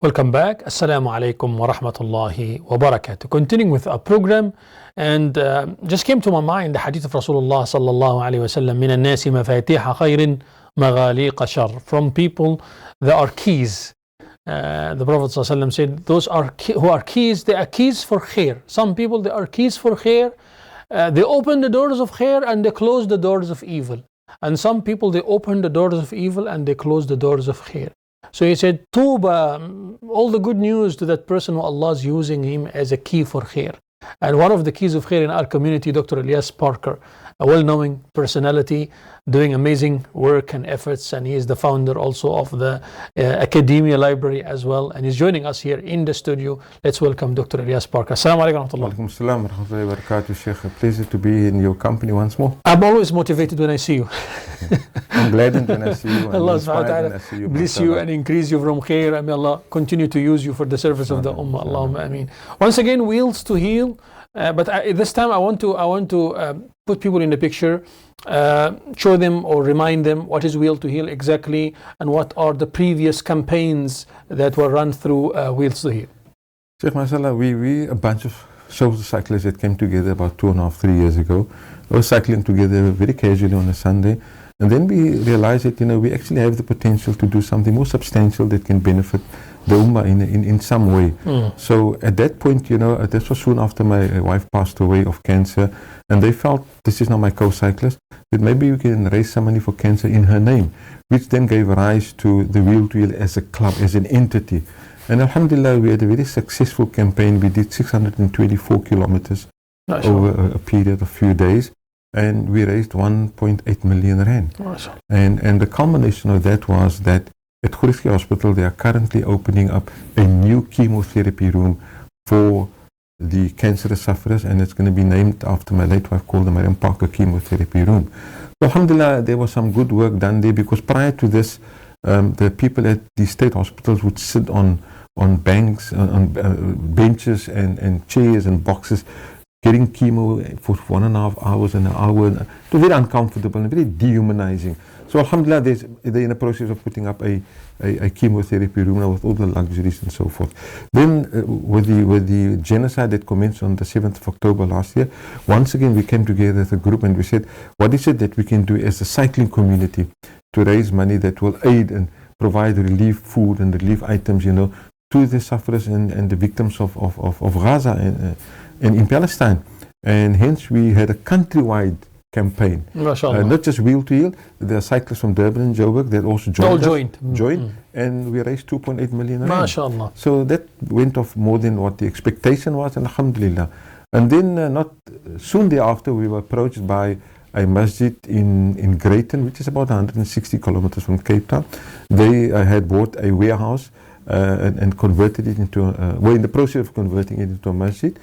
Welcome back. Assalamu alaikum wa rahmatullahi wa barakatuh. Continuing with our program, and just came to my mind the hadith of Rasulullah sallallahu alayhi wa sallam, min al-nasi mafatiha khayrin maghaliqa shar. From people, there are keys. The Prophet sallallahu alayhi wa sallam said, those who are keys, they are keys for khair. Some people, they are keys for khair. They open the doors of khair and they close the doors of evil. And some people, they open the doors of evil and they close the doors of khair. So he said, Tuba, all the good news to that person who Allah is using him as a key for khair. And one of the keys of khair in our community, Dr. Elias Parker, a well-known personality, doing amazing work and efforts, and he is the founder also of the Academia Library as well, and he's joining us here in the studio. Let's welcome Dr. Elias Parker. Assalamu alaikum wa rahmatullah. Alaikum assalam wa rahmatullahi wa barakatuh, Sheikh. A pleasure to be in your company once more. I'm always motivated when I see you. I'm gladdened when I see you. Allah subhanahu wa ta'ala bless you and increase you from khair, and may Allah continue to use you for the service of the ummah. Allahumma ameen. Once again, Wheels to Heal. But this time I want to put people in the picture, show them or remind them what is Wheel to Heal exactly, and what are the previous campaigns that were run through Wheels to Heal. Sheikh, mashallah, we a bunch of social cyclists that came together about 2.5, 3 years ago. We were cycling together very casually on a Sunday, and then we realized that we actually have the potential to do something more substantial that can benefit the ummah in some way. So at that point, this was soon after my wife passed away of cancer, and they felt, this is now my co-cyclist, that maybe we can raise some money for cancer in her name, which then gave rise to the Wheel to Heal as a club, as an entity. And alhamdulillah, we had a very successful campaign. We did 624 kilometers over a period of few days, and we raised 1.8 million rand. And the culmination of that was that at Khuriski Hospital, they are currently opening up a new chemotherapy room for the cancerous sufferers, and it's going to be named after my late wife, called the Mariam Parker Chemotherapy Room. So alhamdulillah, there was some good work done there, because prior to this, the people at the state hospitals would sit on banks, on benches and chairs and boxes, getting chemo for 1.5 hours and an hour. It was very uncomfortable and very dehumanizing. So alhamdulillah, they're in the process of putting up a chemotherapy room now with all the luxuries and so forth. Then with the genocide that commenced on the 7th of October last year, once again we came together as a group and we said, what is it that we can do as a cycling community to raise money that will aid and provide relief food and relief items, to the sufferers and the victims of Gaza and in Palestine. And hence we had a countrywide campaign, not just Wheel to Heal. There are cyclists from Durban and Joburg that also joined, and we raised 2.8 million rand. MashaAllah. So that went off more than what the expectation was, and alhamdulillah. And then not soon thereafter, we were approached by a masjid in Greyton, which is about 160 kilometers from Cape Town. They had bought a warehouse and converted it into we're in the process of converting it into a masjid,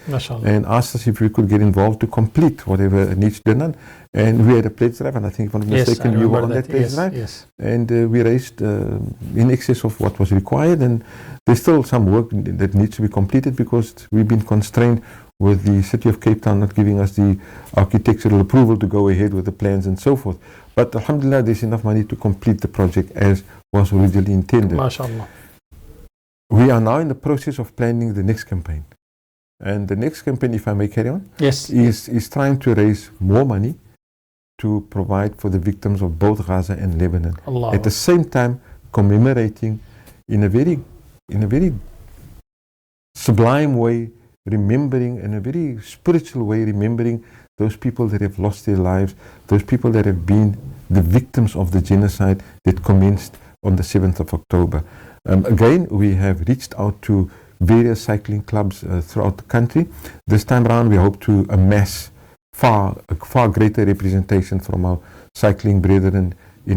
and asked us if we could get involved to complete whatever needs to be done. And we had a pledge drive, and I think if I'm not mistaken, you were on that pledge drive. Yes. And we raised in excess of what was required, and there's still some work that needs to be completed, because we've been constrained with the city of Cape Town not giving us the architectural approval to go ahead with the plans and so forth. But alhamdulillah, there's enough money to complete the project as was originally intended. MashaAllah. We are now in the process of planning the next campaign. And the next campaign, if I may carry on, is trying to raise more money to provide for the victims of both Gaza and Lebanon. At the same time, commemorating in a very sublime way, remembering in a very spiritual way, remembering those people that have lost their lives, those people that have been the victims of the genocide that commenced on the 7th of October. Again, we have reached out to various cycling clubs throughout the country. This time around, we hope to amass far greater representation from our cycling brethren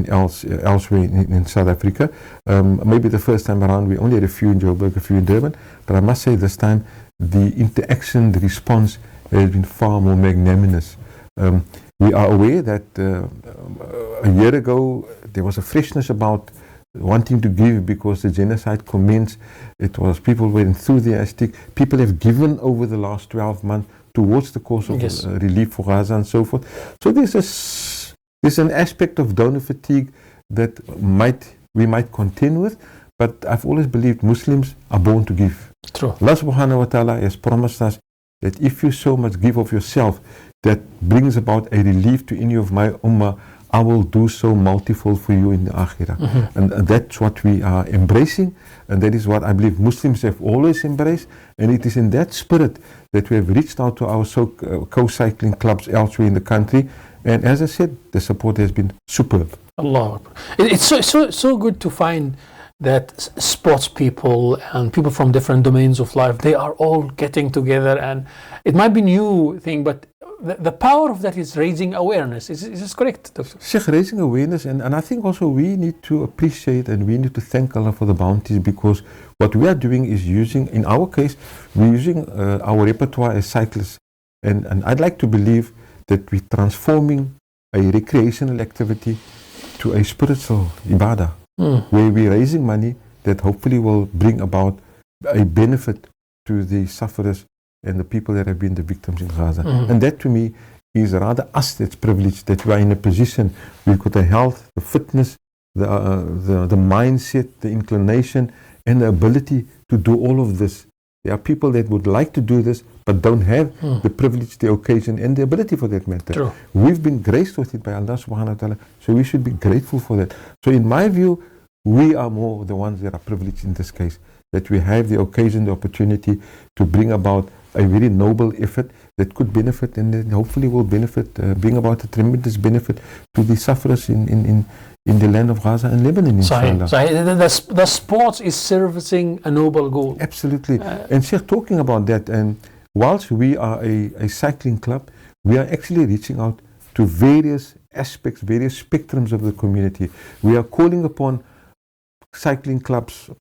elsewhere in South Africa. Maybe the first time around, we only had a few in Joburg, a few in Durban, but I must say this time, the interaction, the response has been far more magnanimous. We are aware that a year ago, there was a freshness about wanting to give because the genocide commenced. It was, people were enthusiastic. People have given over the last 12 months towards the cause of relief for Gaza and so forth. So there's an aspect of donor fatigue that we might contend with, but I've always believed Muslims are born to give. True. Allah subhanahu wa ta'ala has promised us that if you so much give of yourself, that brings about a relief to any of my ummah, I will do so multifold for you in the akhirah. And that's what we are embracing, and that is what I believe Muslims have always embraced, and it is in that spirit that we have reached out to our co-cycling clubs elsewhere in the country, and as I said, the support has been superb. Allah Akbar. It's so good to find that sports people and people from different domains of life, they are all getting together, and it might be new thing, but the power of that is raising awareness. Is this correct, Doctor? Sheikh, raising awareness, and I think also we need to appreciate and we need to thank Allah for the bounties, because what we are doing is using, in our case, we're using our repertoire as cyclists, and I'd like to believe that we're transforming a recreational activity to a spiritual ibadah, where we're raising money that hopefully will bring about a benefit to the sufferers and the people that have been the victims in Gaza. And that to me is rather us that's privileged, that we are in a position, we've got the health, the fitness, the mindset, the inclination, and the ability to do all of this. There are people that would like to do this, but don't have the privilege, the occasion, and the ability for that matter. True. We've been graced with it by Allah subhanahu wa ta'ala, so we should be grateful for that. So in my view, we are more the ones that are privileged in this case, that we have the occasion, the opportunity to bring about a very noble effort that could benefit, and then hopefully will benefit, bring about a tremendous benefit to the sufferers in the land of Gaza and Lebanon, inshallah. The sports is servicing a noble goal. Absolutely. And Sheikh, talking about that, and whilst we are a cycling club, we are actually reaching out to various aspects, various spectrums of the community. We are calling upon cycling clubs,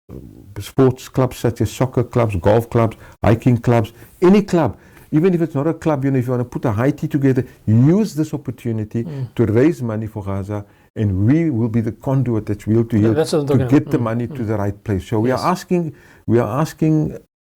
sports clubs such as soccer clubs, golf clubs, hiking clubs, any club, even if it's not a club, if you want to put a high tea together, use this opportunity to raise money for Gaza, and we will be the conduit that's wheel to heel to get the money to the right place. So we are asking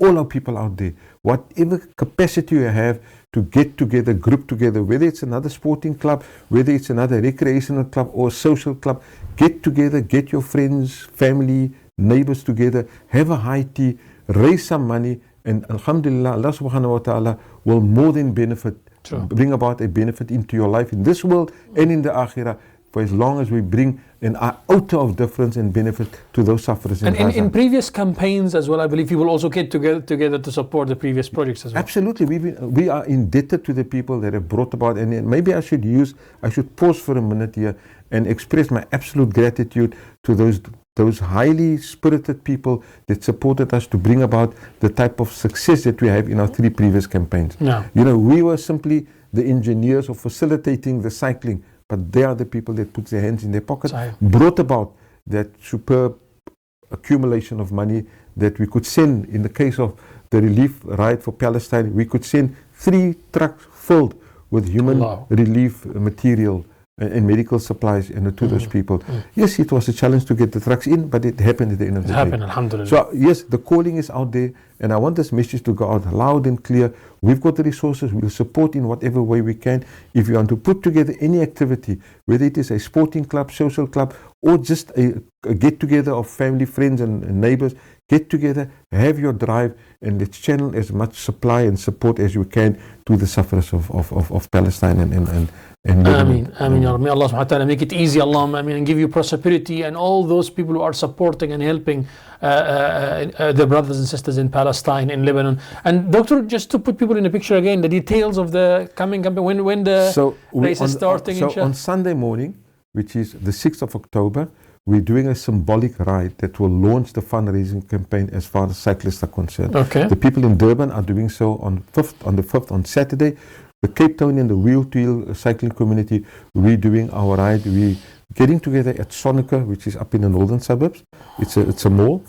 all our people out there, whatever capacity you have, to get together, group together, whether it's another sporting club, whether it's another recreational club or social club, get together, get your friends, family, neighbors together, have a high tea, raise some money, and alhamdulillah, Allah subhanahu wa ta'ala will more than benefit, bring about a benefit into your life in this world and in the akhirah, for as long as we bring an iota of difference and benefit to those sufferers in Gaza. In previous campaigns as well, I believe you will also get together to support the previous projects as well. Absolutely. We are indebted to the people that have brought about, and maybe I should pause for a minute here and express my absolute gratitude to those highly spirited people that supported us to bring about the type of success that we have in our 3 previous campaigns. Yeah. We were simply the engineers of facilitating the cycling, but they are the people that put their hands in their pockets, brought about that superb accumulation of money that we could send. In the case of the relief ride for Palestine, we could send 3 trucks filled with human relief material and medical supplies to those people. Yes, it was a challenge to get the trucks in, but it happened at the end of the day. It happened, alhamdulillah. So yes, the calling is out there, and I want this message to go out loud and clear. We've got the resources, we'll support in whatever way we can. If you want to put together any activity, whether it is a sporting club, social club, or just a get-together of family, friends and neighbors, get together, have your drive, and let's channel as much supply and support as you can to the sufferers of Palestine and Ameen, Ameen, Ya Rabbi. May Allah subhanahu wa ta'ala make it easy, Allahumma Ameen, and give you prosperity, and all those people who are supporting and helping the brothers and sisters in Palestine, in Lebanon. And Doctor, just to put people in the picture again, the details of the coming campaign, when the race is starting. So on Sunday morning, which is the 6th of October, we're doing a symbolic ride that will launch the fundraising campaign as far as cyclists are concerned. Okay. The people in Durban are doing so on the 5th, on Saturday. The Cape Town and the wheel-to-wheel cycling community, we're doing our ride. We're getting together at Sonica, which is up in the northern suburbs. It's a mall.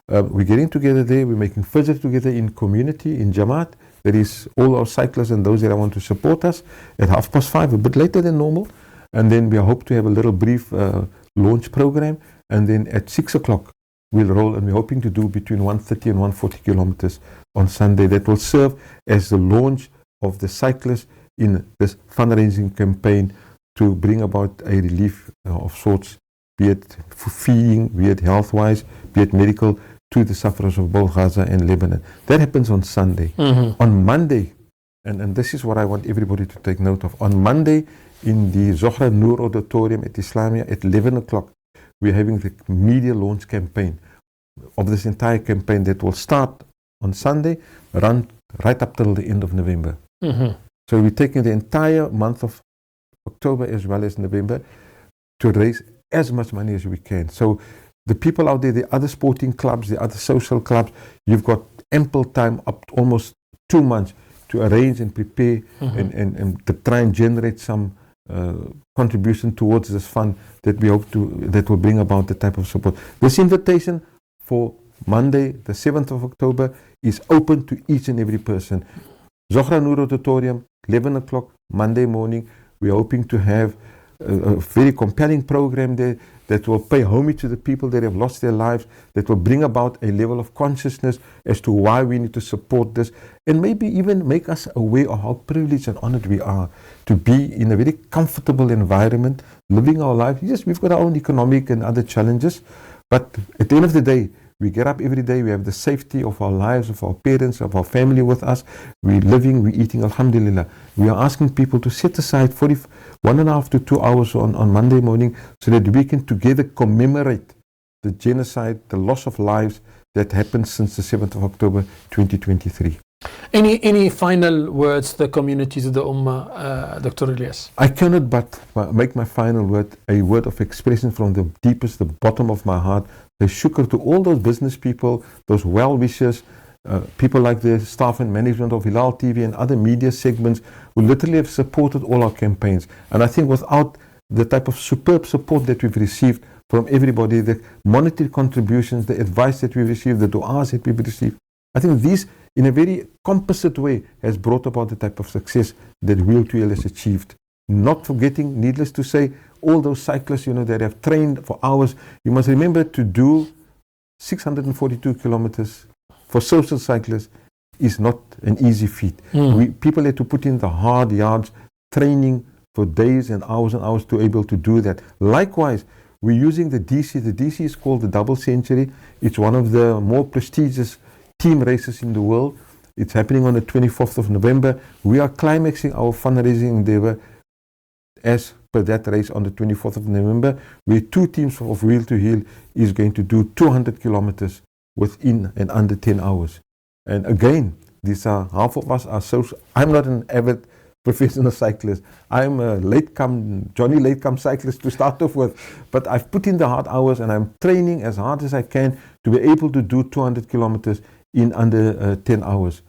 We're getting together there. We're making fajr together in community, in Jamaat. There is all our cyclists and those that want to support us at 5:30, a bit later than normal. And then we hope to have a little brief launch program. And then at 6 o'clock, we'll roll, and we're hoping to do between 130 and 140 kilometers on Sunday. That will serve as the launch of the cyclists in this fundraising campaign to bring about a relief of sorts be it feeding, be it health-wise, be it medical, to the sufferers of both Gaza and Lebanon. That happens on Sunday. On Monday, and this is what I want everybody to take note of. On Monday, in the Zohra Noor Auditorium at Islamia at 11 o'clock, we're having the media launch campaign of this entire campaign that will start on Sunday, run right up till the end of November. So we're taking the entire month of October as well as November to raise as much money as we can. So the people out there, the other sporting clubs, the other social clubs, you've got ample time, up to almost 2 months, to arrange and prepare and to try and generate some contribution towards this fund that we hope that will bring about the type of support. This invitation for Monday, the 7th of October, is open to each and every person. Zohra Noor Auditorium, 11 o'clock, Monday morning. We're hoping to have a very compelling program there that will pay homage to the people that have lost their lives, that will bring about a level of consciousness as to why we need to support this, and maybe even make us aware of how privileged and honored we are to be in a very comfortable environment, living our life. Yes, we've got our own economic and other challenges, but at the end of the day, we get up every day, we have the safety of our lives, of our parents, of our family with us. We're living, we're eating, alhamdulillah. We are asking people to set aside 1.5 to 2 hours on Monday morning so that we can together commemorate the genocide, the loss of lives that happened since the 7th of October 2023. Any final words to the communities of the Ummah, Dr. Elias? I cannot but make my final word a word of expression from the deepest, the bottom of my heart. The shukr to all those business people, those well-wishers, people like the staff and management of Hilaal TV and other media segments who literally have supported all our campaigns. And I think without the type of superb support that we've received from everybody, the monetary contributions, the advice that we've received, the du'as that we've received, I think these, in a very composite way, has brought about the type of success that Wheel to Wheel has achieved. Not forgetting, needless to say, all those cyclists, that have trained for hours. You must remember, to do 642 kilometers for social cyclists is not an easy feat. People had to put in the hard yards, training for days and hours to be able to do that. Likewise, we're using the DC. The DC is called the Double Century. It's one of the more prestigious team races in the world. It's happening on the 24th of November. We are climaxing our fundraising endeavor as per that race on the 24th of November, where 2 teams of Wheel to Wheel is going to do 200 kilometers within and under 10 hours. And again, these are, half of us are social. I'm not an avid professional cyclist. I'm a Johnny late-come cyclist to start off with, but I've put in the hard hours and I'm training as hard as I can to be able to do 200 kilometers in under 10 hours.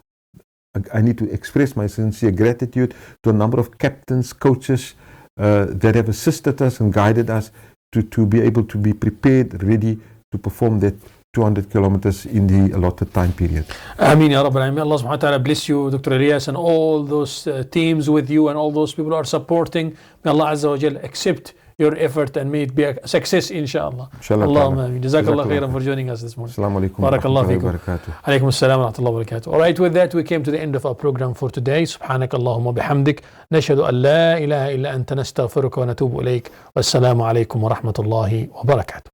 I need to express my sincere gratitude to a number of captains, coaches, that have assisted us and guided us to be able to be prepared, ready to perform that 200 kilometers in the allotted time period. Ameen ya Rabbil Alameen. Allah subhanahu wa ta'ala bless you, Dr. Elias, and all those teams with you and all those people who are supporting. May Allah Azza wa Jal accept your effort and may it be a success, inshallah. Allahumma ameen. Jazakallah khairan for joining us this morning. Assalamu alaikum. Barakallah feekum. Alaikum assalam wa rahmatullahi wa barakatuh. All right, with that we came to the end of our program for today. Subhanak Allahumma bihamdik. Nashhadu an la ilaha illa anta nastaghfiruka wa natubu ilayk. Wassalamu alaikum wa rahmatullahi wa barakatuh.